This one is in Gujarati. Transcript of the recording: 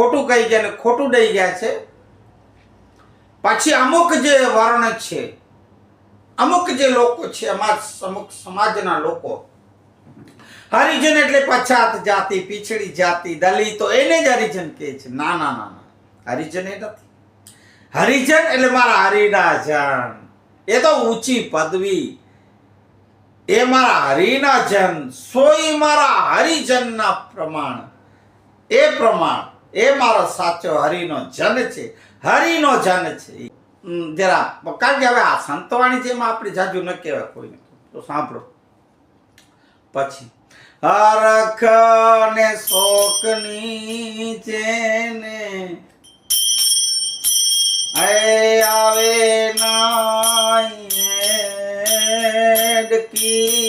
ખોટું કહી ગયા ને ખોટું દઈ ગયા છે. પછી અમુક જે વર્ણ છે, અમુક જે લોકો છે, અમુક સમાજના લોકો હરિજન એટલે પછાત જાતિ, પીછડી જાતિ, દલિતો, એને જ હરિજન કહે છે. ના ના ના ના, હરિજન એ નથી. હરિજન એટલે મારા હરિના જન, એ તો ઊંચી પદવી, એ મારા હરિના જન, સોઈ મારા હરિજનના પ્રમાણ, એ પ્રમાણ, એ મારો સાચો હરિનો જન છે, હરિનો જન છે. જરા કારણ કે હવે આ સંતવાણી છે, એમાં આપણે જાજુ ન કહેવાય કોઈને, તો સાંભળો. પછી હરખ ને શોકની જેને આવે નાઈ ડકી